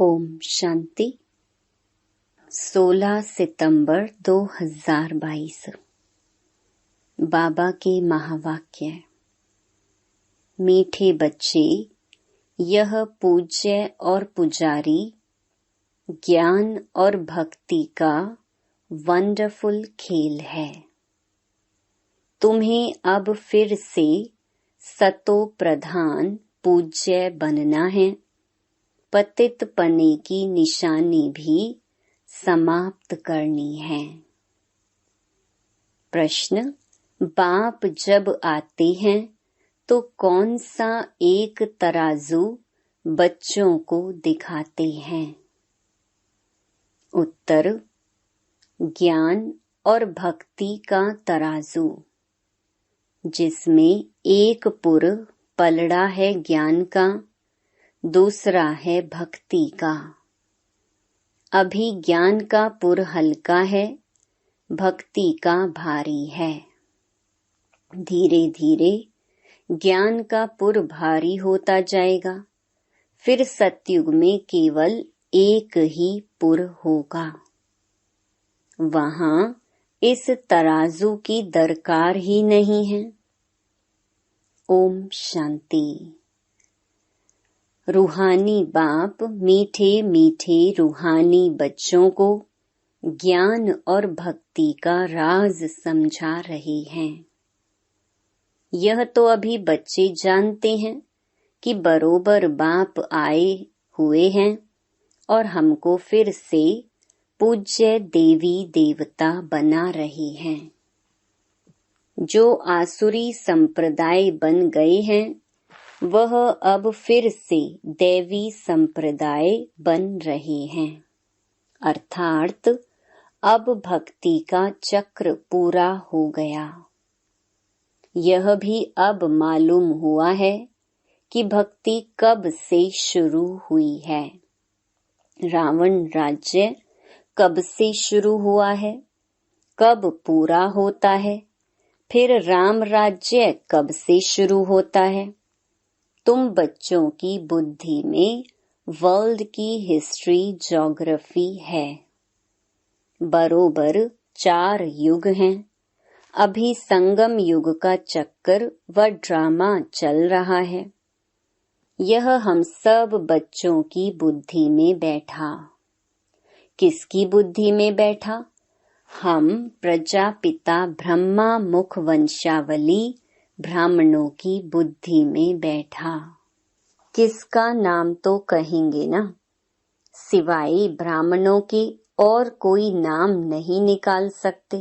ओम शांति। 16 सितंबर 2022। बाबा के महावाक्य। मीठे बच्चे, यह पूज्य और पुजारी ज्ञान और भक्ति का वंडरफुल खेल है। तुम्हें अब फिर से सतो प्रधान पूज्य बनना है। पतित पने की निशानी भी समाप्त करनी है। प्रश्न, बाप जब आते हैं तो कौन सा एक तराजू बच्चों को दिखाते हैं? उत्तर, ज्ञान और भक्ति का तराजू, जिसमें एक पुर पलड़ा है ज्ञान का, दूसरा है भक्ति का। अभी ज्ञान का पुर हल्का है, भक्ति का भारी है। धीरे धीरे ज्ञान का पुर भारी होता जाएगा। फिर सतयुग में केवल एक ही पुर होगा। वहां इस तराजू की दरकार ही नहीं है। ओम शांति। रूहानी बाप मीठे मीठे रूहानी बच्चों को ज्ञान और भक्ति का राज समझा रहे हैं। यह तो अभी बच्चे जानते हैं कि बरोबर बाप आए हुए हैं और हमको फिर से पूज्य देवी देवता बना रहे हैं। जो आसुरी संप्रदाय बन गए हैं वह अब फिर से दैवी संप्रदाय बन रहे हैं। अर्थात अब भक्ति का चक्र पूरा हो गया। यह भी अब मालूम हुआ है कि भक्ति कब से शुरू हुई है। रावण राज्य कब से शुरू हुआ है, कब पूरा होता है, फिर राम राज्य कब से शुरू होता है। तुम बच्चों की बुद्धि में वर्ल्ड की हिस्ट्री ज्योग्राफी है। बरोबर 4 युग हैं। अभी संगम युग का चक्कर व ड्रामा चल रहा है। यह हम सब बच्चों की बुद्धि में बैठा। किसकी बुद्धि में बैठा? हम प्रजापिता ब्रह्मा मुख वंशावली ब्राह्मणों की बुद्धि में बैठा। किसका नाम तो कहेंगे ना, सिवाय ब्राह्मणों के और कोई नाम नहीं निकाल सकते।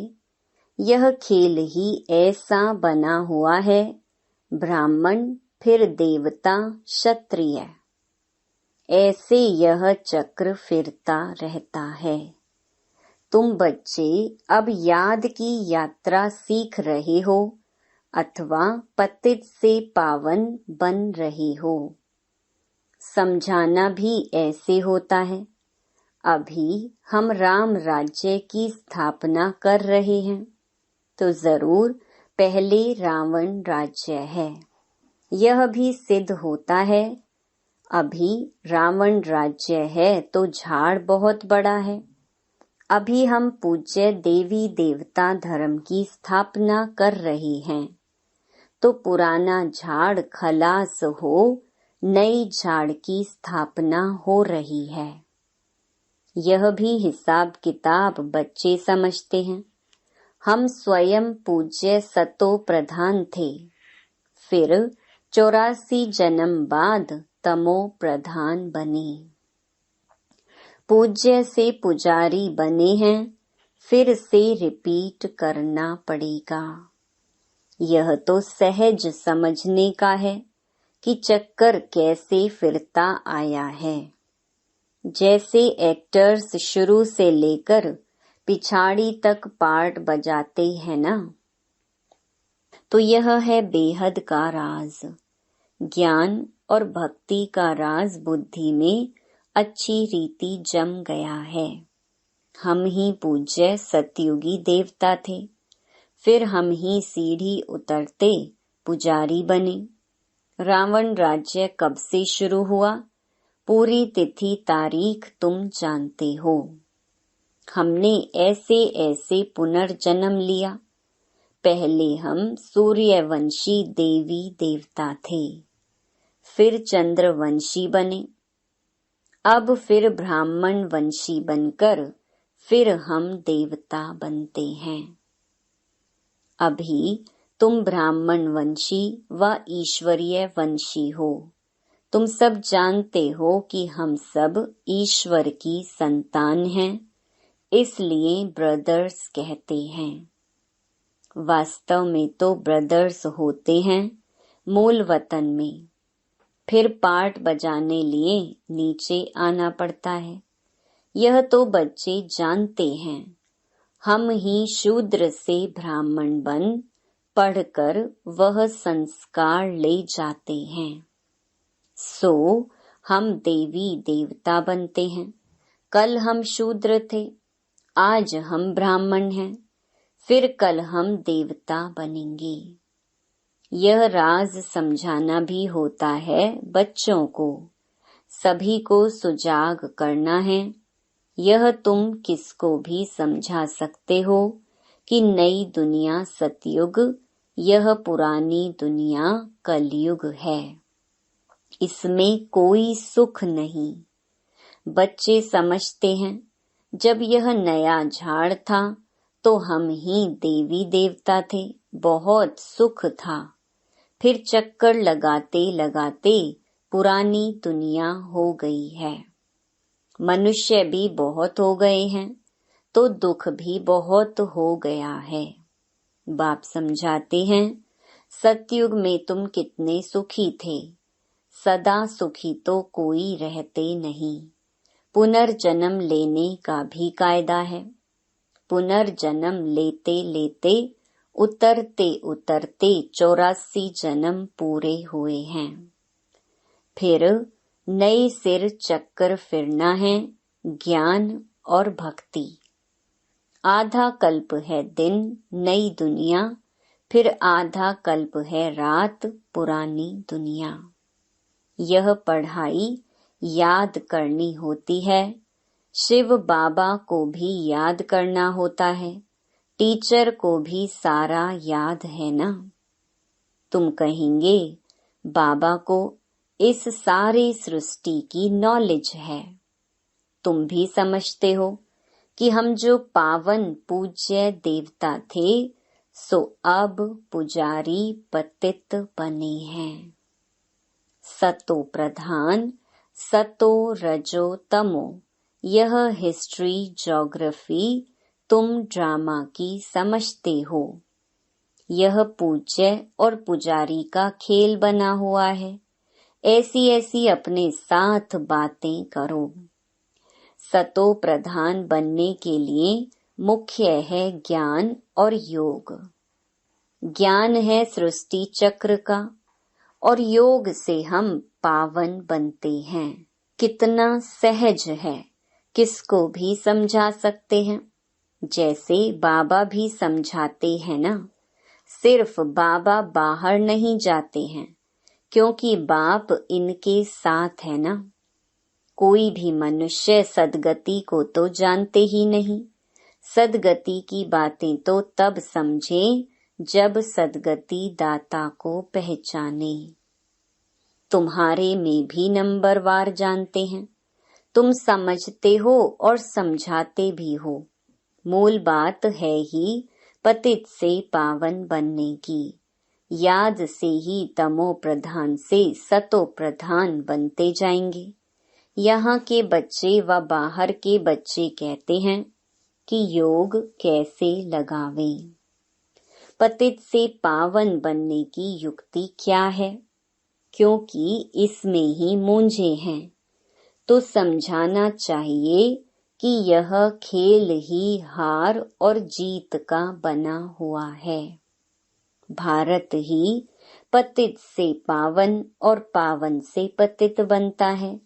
यह खेल ही ऐसा बना हुआ है। ब्राह्मण, फिर देवता, क्षत्रिय, ऐसे यह चक्र फिरता रहता है। तुम बच्चे अब याद की यात्रा सीख रहे हो अथवा पतित से पावन बन रहे हो। समझाना भी ऐसे होता है। अभी हम राम राज्य की स्थापना कर रहे हैं तो जरूर पहले रावण राज्य है। यह भी सिद्ध होता है। अभी रावण राज्य है तो झाड़ बहुत बड़ा है। अभी हम पूज्य देवी देवता धर्म की स्थापना कर रहे हैं तो पुराना झाड़ खलास हो, नई झाड़ की स्थापना हो रही है। यह भी हिसाब किताब बच्चे समझते हैं। हम स्वयं पूज्य सतो प्रधान थे, फिर 84 जन्म बाद तमो प्रधान बने। पूज्य से पुजारी बने हैं, फिर से रिपीट करना पड़ेगा। यह तो सहज समझने का है कि चक्कर कैसे फिरता आया है। जैसे एक्टर्स शुरू से लेकर पिछाड़ी तक पार्ट बजाते हैं ना, तो यह है बेहद का राज। ज्ञान और भक्ति का राज बुद्धि में अच्छी रीति जम गया है। हम ही पूज्य सतयुगी देवता थे, फिर हम ही सीढ़ी उतरते पुजारी बने। रावण राज्य कब से शुरू हुआ? पूरी तिथि तारीख तुम जानते हो। हमने ऐसे ऐसे पुनर्जन्म लिया। पहले हम सूर्यवंशी देवी देवता थे, फिर चंद्रवंशी बने, अब फिर ब्राह्मण वंशी बनकर फिर हम देवता बनते हैं। अभी तुम ब्राह्मण वंशी व ईश्वरीय वंशी हो। तुम सब जानते हो कि हम सब ईश्वर की संतान हैं, इसलिए ब्रदर्स कहते हैं। वास्तव में तो ब्रदर्स होते हैं मूल वतन में, फिर पार्ट बजाने लिए नीचे आना पड़ता है। यह तो बच्चे जानते हैं। हम ही शूद्र से ब्राह्मण बन पढ़कर वह संस्कार ले जाते हैं। सो हम देवी देवता बनते हैं। कल हम शूद्र थे, आज हम ब्राह्मण हैं, फिर कल हम देवता बनेंगे। यह राज समझाना भी होता है बच्चों को, सभी को सुजाग करना है। यह तुम किसको भी समझा सकते हो कि नई दुनिया सतयुग, यह पुरानी दुनिया कलयुग है। इसमें कोई सुख नहीं। बच्चे समझते हैं जब यह नया झाड़ था तो हम ही देवी देवता थे, बहुत सुख था। फिर चक्कर लगाते लगाते पुरानी दुनिया हो गई है। मनुष्य भी बहुत हो गए हैं तो दुख भी बहुत हो गया है। बाप समझाते हैं, सतयुग में तुम कितने सुखी थे। सदा सुखी तो कोई रहते नहीं। पुनर्जन्म लेने का भी कायदा है। पुनर्जन्म लेते लेते उतरते उतरते 84 जन्म पूरे हुए हैं। फिर नए सिर चक्कर फिरना है, ज्ञान और भक्ति। आधा कल्प है दिन नई दुनिया, फिर आधा कल्प है रात पुरानी दुनिया। यह पढ़ाई याद करनी होती है। शिव बाबा को भी याद करना होता है। टीचर को भी सारा याद है ना। तुम कहेंगे बाबा को इस सारी सृष्टि की नॉलेज है। तुम भी समझते हो कि हम जो पावन पूज्य देवता थे सो अब पुजारी पतित बने हैं। सतो प्रधान, सतो रजो तमो, यह हिस्ट्री ज्योग्राफी तुम ड्रामा की समझते हो। यह पूज्य और पुजारी का खेल बना हुआ है। ऐसी ऐसी अपने साथ बातें करो। सतो प्रधान बनने के लिए मुख्य है ज्ञान और योग। ज्ञान है सृष्टि चक्र का और योग से हम पावन बनते हैं। कितना सहज है, किसको भी समझा सकते हैं। जैसे बाबा भी समझाते हैं ना। सिर्फ बाबा बाहर नहीं जाते हैं क्योंकि बाप इनके साथ है ना। कोई भी मनुष्य सदगति को तो जानते ही नहीं। सदगति की बातें तो तब समझे जब सदगति दाता को पहचाने। तुम्हारे में भी नंबरवार जानते हैं। तुम समझते हो और समझाते भी हो। मूल बात है ही पतित से पावन बनने की। याद से ही तमो प्रधान से सतो प्रधान बनते जाएंगे। यहाँ के बच्चे व बाहर के बच्चे कहते हैं कि योग कैसे लगावें। पतित से पावन बनने की युक्ति क्या है? क्योंकि इसमें ही मूंझे हैं तो समझाना चाहिए कि यह खेल ही हार और जीत का बना हुआ है। भारत ही पतित से पावन और पावन से पतित बनता है।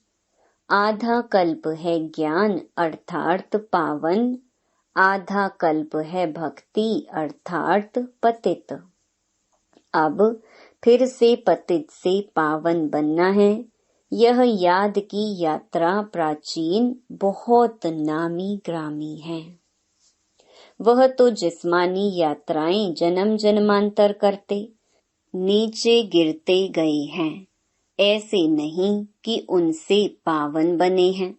आधा कल्प है ज्ञान अर्थात पावन, आधा कल्प है भक्ति अर्थात पतित। अब फिर से पतित से पावन बनना है। यह याद की यात्रा प्राचीन बहुत नामी ग्रामी है। वह तो जिस्मानी यात्राएं जन्म जन्मांतर करते नीचे गिरते गए हैं, ऐसे नहीं कि उनसे पावन बने हैं।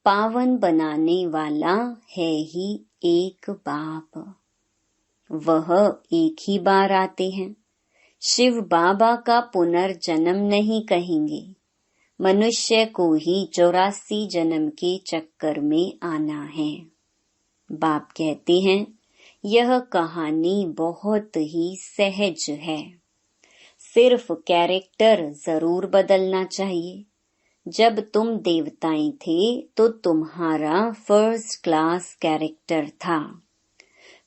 पावन बनाने वाला है ही एक बाप। वह एक ही बार आते हैं। शिव बाबा का पुनर्जन्म नहीं कहेंगे। मनुष्य को ही 84 जन्म के चक्कर में आना है। बाप कहते हैं यह कहानी बहुत ही सहज है, सिर्फ कैरेक्टर जरूर बदलना चाहिए। जब तुम देवताएं थे तो तुम्हारा फर्स्ट क्लास कैरेक्टर था,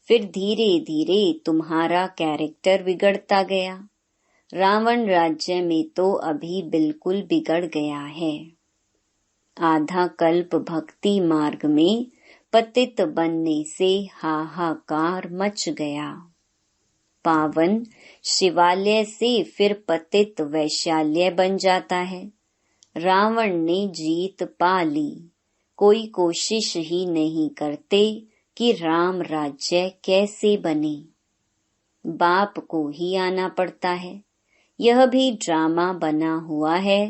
फिर धीरे धीरे तुम्हारा कैरेक्टर बिगड़ता गया। रावण राज्य में तो अभी बिल्कुल बिगड़ गया है। आधा कल्प भक्ति मार्ग में पतित बनने से हाहाकार मच गया। पावन शिवालय से फिर पतित वैशाल्य बन जाता है। रावण ने जीत पा ली। कोई कोशिश ही नहीं करते कि राम राज्य कैसे बने। बाप को ही आना पड़ता है। यह भी ड्रामा बना हुआ है।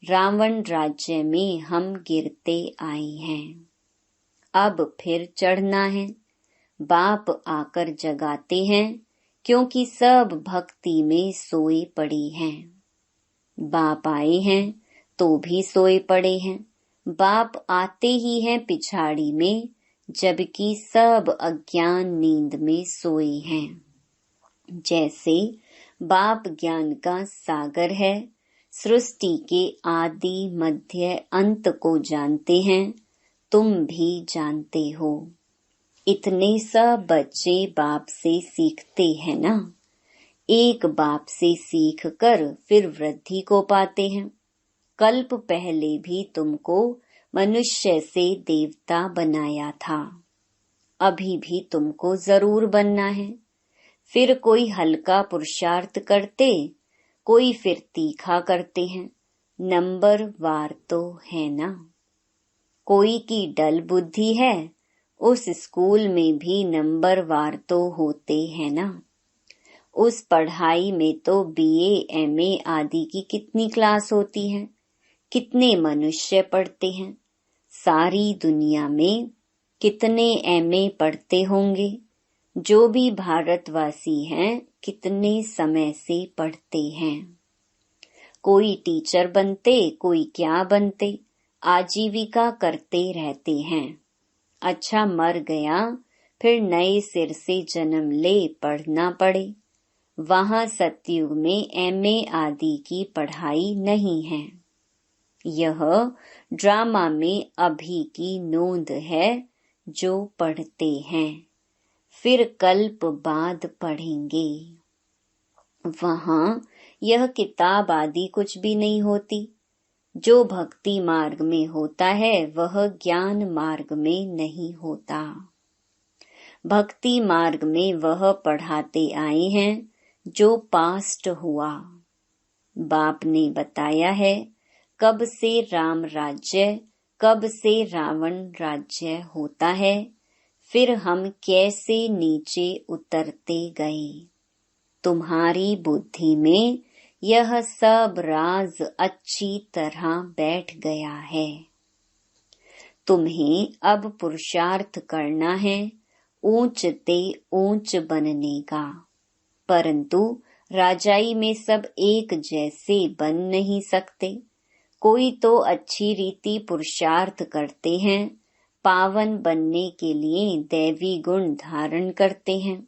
रावण राज्य में हम गिरते आए हैं, अब फिर चढ़ना है। बाप आकर जगाते हैं, क्योंकि सब भक्ति में सोए पड़े हैं। बाप आए हैं तो भी सोए पड़े हैं। बाप आते ही हैं पिछाड़ी में, जबकि सब अज्ञान नींद में सोए हैं। जैसे बाप ज्ञान का सागर है, सृष्टि के आदि मध्य अंत को जानते हैं, तुम भी जानते हो। इतने सब बच्चे बाप से सीखते हैं ना। एक बाप से सीख कर फिर वृद्धि को पाते हैं। कल्प पहले भी तुमको मनुष्य से देवता बनाया था, अभी भी तुमको जरूर बनना है। फिर कोई हल्का पुरुषार्थ करते, कोई फिर तीखा करते हैं। नंबर वार तो है ना। कोई की डल बुद्धि है, उस स्कूल में भी नंबर वार तो होते हैं ना। उस पढ़ाई में तो बीए एमए आदि की कितनी क्लास होती है, कितने मनुष्य पढ़ते हैं। सारी दुनिया में कितने एमए पढ़ते होंगे। जो भी भारतवासी हैं कितने समय से पढ़ते हैं। कोई टीचर बनते, कोई क्या बनते, आजीविका करते रहते हैं। अच्छा मर गया, फिर नए सिर से जन्म ले पढ़ना पड़े। वहां सतयुग में एमए आदि की पढ़ाई नहीं है। यह ड्रामा में अभी की नोंद है जो पढ़ते हैं, फिर कल्प बाद पढ़ेंगे। वहां यह किताब आदि कुछ भी नहीं होती। जो भक्ति मार्ग में होता है वह ज्ञान मार्ग में नहीं होता। भक्ति मार्ग में वह पढ़ाते आए हैं जो पास्ट हुआ। बाप ने बताया है कब से राम राज्य, कब से रावण राज्य होता है, फिर हम कैसे नीचे उतरते गए। तुम्हारी बुद्धि में यह सब राज अच्छी तरह बैठ गया है। तुम्हें अब पुरुषार्थ करना है ऊंच ते ऊंच बनने का, परंतु राजाई में सब एक जैसे बन नहीं सकते। कोई तो अच्छी रीति पुरुषार्थ करते हैं, पावन बनने के लिए दैवी गुण धारण करते हैं।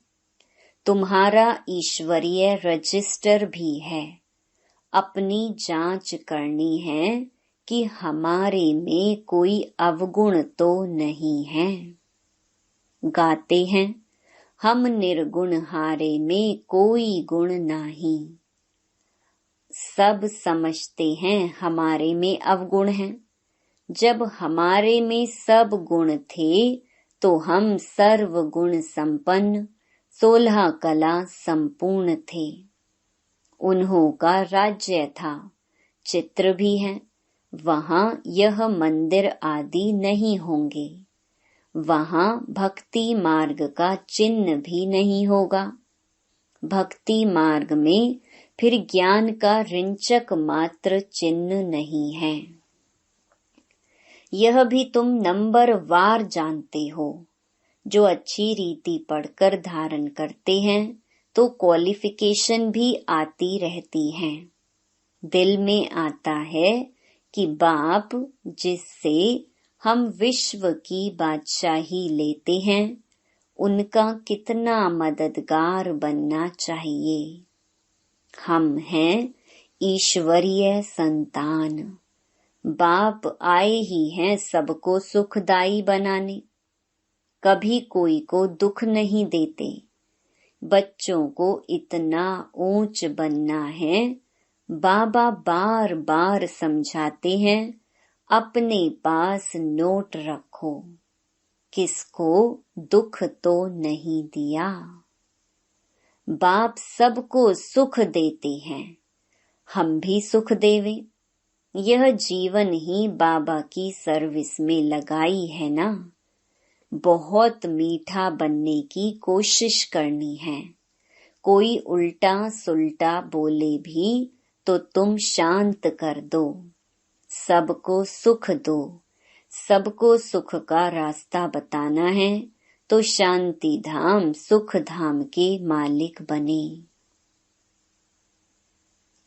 तुम्हारा ईश्वरीय रजिस्टर भी है। अपनी जांच करनी है कि हमारे में कोई अवगुण तो नहीं है। गाते हैं हम निर्गुण हारे में कोई गुण नहीं। सब समझते हैं हमारे में अवगुण हैं। जब हमारे में सब गुण थे तो हम सर्व गुण संपन्न 16 कला संपूर्ण थे। उन्हों का राज्य था, चित्र भी है, वहाँ यह मंदिर आदि नहीं होंगे। वहाँ भक्ति मार्ग का चिन्ह भी नहीं होगा। भक्ति मार्ग में फिर ज्ञान का रिंचक मात्र चिन्ह नहीं है। यह भी तुम नंबर वार जानते हो। जो अच्छी रीति पढ़कर धारण करते हैं तो क्वालिफिकेशन भी आती रहती हैं। दिल में आता है कि बाप जिससे हम विश्व की बादशाही लेते हैं उनका कितना मददगार बनना चाहिए। हम हैं ईश्वरीय संतान। बाप आए ही हैं सबको सुखदाई बनाने। कभी कोई को दुख नहीं देते। बच्चों को इतना ऊंच बनना है, बाबा बार बार समझाते हैं, अपने पास नोट रखो। किसको दुख तो नहीं दिया। बाप सबको सुख देते हैं, हम भी सुख देवें। यह जीवन ही बाबा की सर्विस में लगाई है ना। बहुत मीठा बनने की कोशिश करनी है। कोई उल्टा सुल्टा बोले भी तो तुम शांत कर दो। सबको सुख दो। सबको सुख का रास्ता बताना है तो शांति धाम सुख धाम के मालिक बने।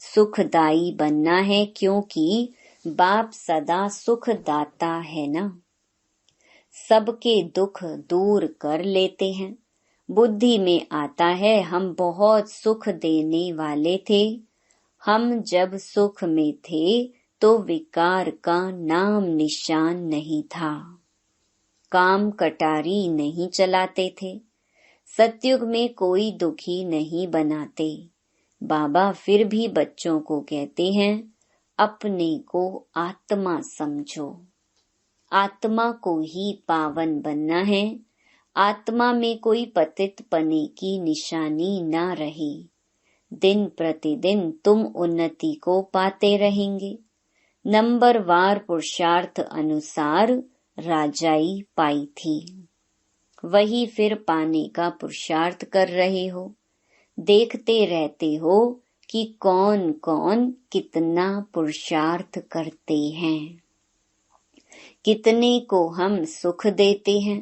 सुखदाई बनना है क्योंकि बाप सदा सुख दाता है ना। सबके दुख दूर कर लेते हैं। बुद्धि में आता है हम बहुत सुख देने वाले थे। हम जब सुख में थे तो विकार का नाम निशान नहीं था। काम कटारी नहीं चलाते थे। सतयुग में कोई दुखी नहीं बनाते। बाबा फिर भी बच्चों को कहते हैं, अपने को आत्मा समझो। आत्मा को ही पावन बनना है। आत्मा में कोई पतित पने की निशानी ना रहे। दिन प्रतिदिन तुम उन्नति को पाते रहेंगे। नंबरवार पुरुषार्थ अनुसार राजाई पाई थी, वही फिर पाने का पुरुषार्थ कर रहे हो। देखते रहते हो कि कौन कौन कितना पुरुषार्थ करते हैं, कितने को हम सुख देते हैं।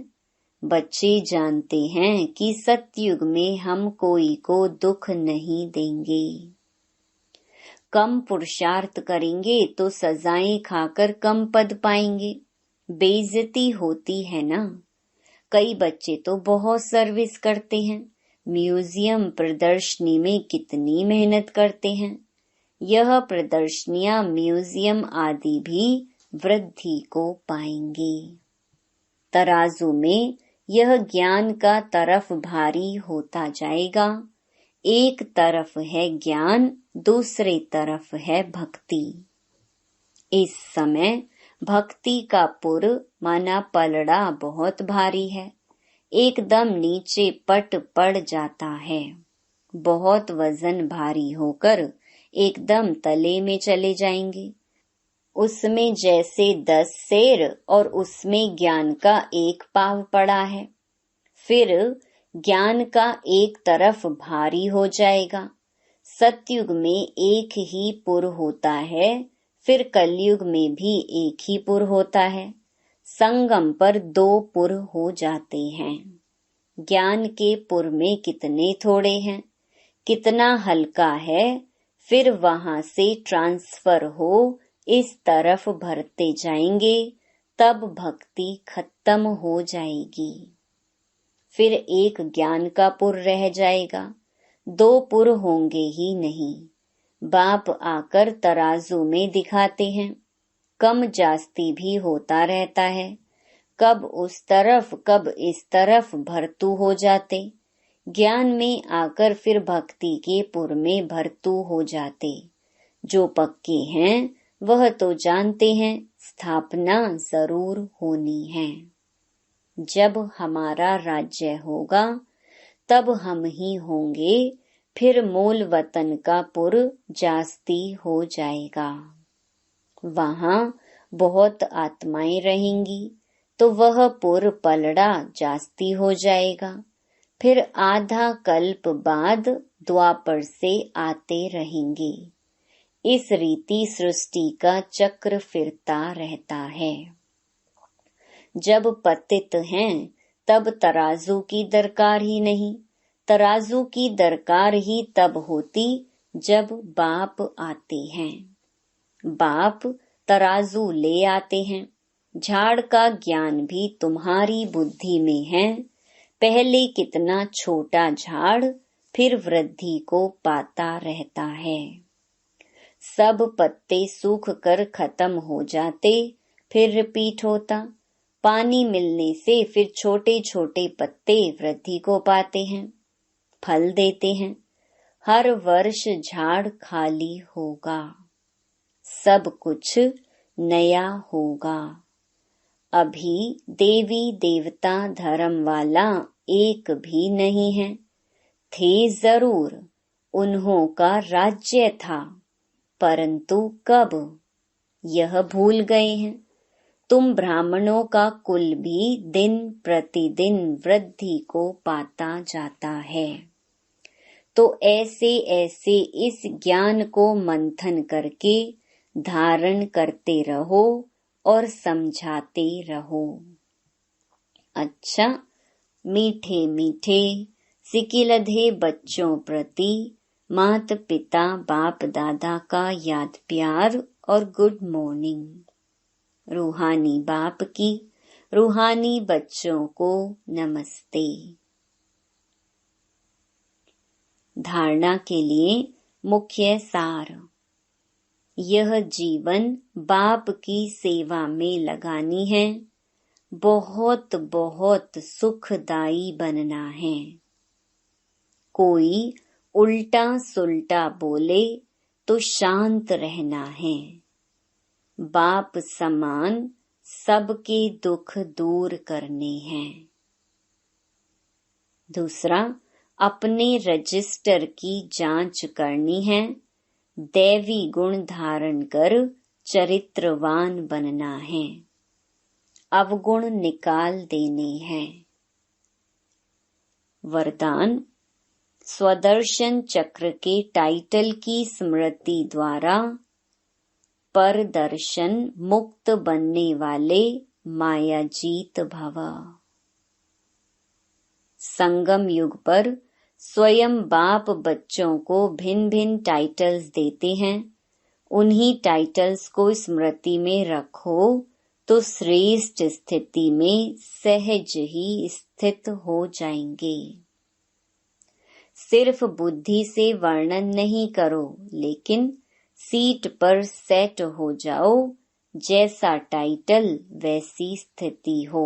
बच्चे जानते हैं कि सतयुग में हम कोई को दुख नहीं देंगे। कम पुरुषार्थ करेंगे तो सजाएं खाकर कम पद पाएंगे। बेइज्जती होती है ना। कई बच्चे तो बहुत सर्विस करते हैं। म्यूजियम प्रदर्शनी में कितनी मेहनत करते हैं। यह प्रदर्शनियां म्यूजियम आदि भी वृद्धि को पाएंगे। तराजू में यह ज्ञान का तरफ भारी होता जाएगा। एक तरफ है ज्ञान, दूसरे तरफ है भक्ति। इस समय भक्ति का पुर माना पलड़ा बहुत भारी है। एकदम नीचे पट पड़ जाता है। बहुत वजन भारी होकर एकदम तले में चले जाएंगे। उसमें जैसे 10 शेर और उसमें ज्ञान का एक पाव पड़ा है। फिर ज्ञान का एक तरफ भारी हो जाएगा। सतयुग में एक ही पुर होता है, फिर कलयुग में भी एक ही पुर होता है। संगम पर 2 पुर हो जाते हैं। ज्ञान के पुर में कितने थोड़े हैं, कितना हल्का है, फिर वहां से ट्रांसफर हो इस तरफ भरते जाएंगे, तब भक्ति खत्म हो जाएगी। फिर एक ज्ञान का पुर रह जाएगा, 2 पुर होंगे ही नहीं। बाप आकर तराजू में दिखाते हैं, कम जास्ती भी होता रहता है। कब उस तरफ कब इस तरफ भरतू हो जाते। ज्ञान में आकर फिर भक्ति के पुर में भरतू हो जाते। जो पक्के हैं वह तो जानते हैं स्थापना जरूर होनी है। जब हमारा राज्य होगा तब हम ही होंगे, फिर मूल वतन का पुर जास्ती हो जाएगा। वहां बहुत आत्माएं रहेंगी तो वह पुर पलड़ा जास्ती हो जाएगा। फिर आधा कल्प बाद द्वापर से आते रहेंगे। इस रीति सृष्टि का चक्र फिरता रहता है। जब पतित हैं तब तराजू की दरकार ही नहीं। तराजू की दरकार ही तब होती जब बाप आते हैं। बाप तराजू ले आते हैं। झाड़ का ज्ञान भी तुम्हारी बुद्धि में है। पहले कितना छोटा झाड़ फिर वृद्धि को पाता रहता है। सब पत्ते सूख कर खत्म हो जाते, फिर रिपीट होता। पानी मिलने से फिर छोटे छोटे पत्ते वृद्धि को पाते हैं, फल देते हैं। हर वर्ष झाड़ खाली होगा, सब कुछ नया होगा। अभी देवी देवता धर्म वाला एक भी नहीं है। थे जरूर, उन्हों का राज्य था, परंतु कब यह भूल गए हैं। तुम ब्राह्मणों का कुल भी दिन प्रतिदिन वृद्धि को पाता जाता है। तो ऐसे ऐसे इस ज्ञान को मंथन करके धारण करते रहो और समझाते रहो। अच्छा, मीठे मीठे सिकिलधे बच्चों प्रति मात पिता बाप दादा का याद प्यार और गुड मॉर्निंग। रूहानी बाप की रूहानी बच्चों को नमस्ते। धारणा के लिए मुख्य सार। यह जीवन बाप की सेवा में लगानी है। बहुत बहुत सुखदायी बनना है। कोई उल्टा सुल्टा बोले तो शांत रहना है। बाप समान सबके दुख दूर करने हैं। दूसरा, अपने रजिस्टर की जांच करनी है। दैवी गुण धारण कर चरित्रवान बनना है। अवगुण निकाल देने हैं। वरदान, स्वदर्शन चक्र के टाइटल की स्मृति द्वारा परदर्शन मुक्त बनने वाले मायाजीत भव। संगम युग पर स्वयं बाप बच्चों को भिन्न भिन्न टाइटल्स देते हैं। उन्हीं टाइटल्स को स्मृति में रखो तो श्रेष्ठ स्थिति में सहज ही स्थित हो जाएंगे। सिर्फ बुद्धि से वर्णन नहीं करो, लेकिन सीट पर सेट हो जाओ। जैसा टाइटल वैसी स्थिति हो।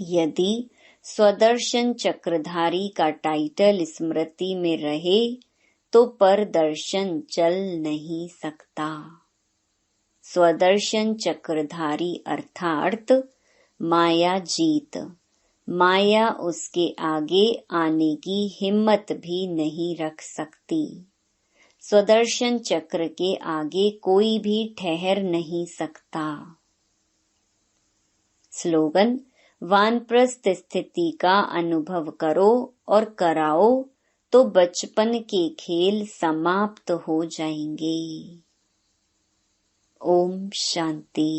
यदि स्वदर्शन चक्रधारी का टाइटल स्मृति में रहे तो परदर्शन चल नहीं सकता। स्वदर्शन चक्रधारी अर्थात माया जीत। माया उसके आगे आने की हिम्मत भी नहीं रख सकती। स्वदर्शन चक्र के आगे कोई भी ठहर नहीं सकता। स्लोगन, वानप्रस्थ स्थिति का अनुभव करो और कराओ तो बचपन के खेल समाप्त हो जाएंगे। ओम शांति।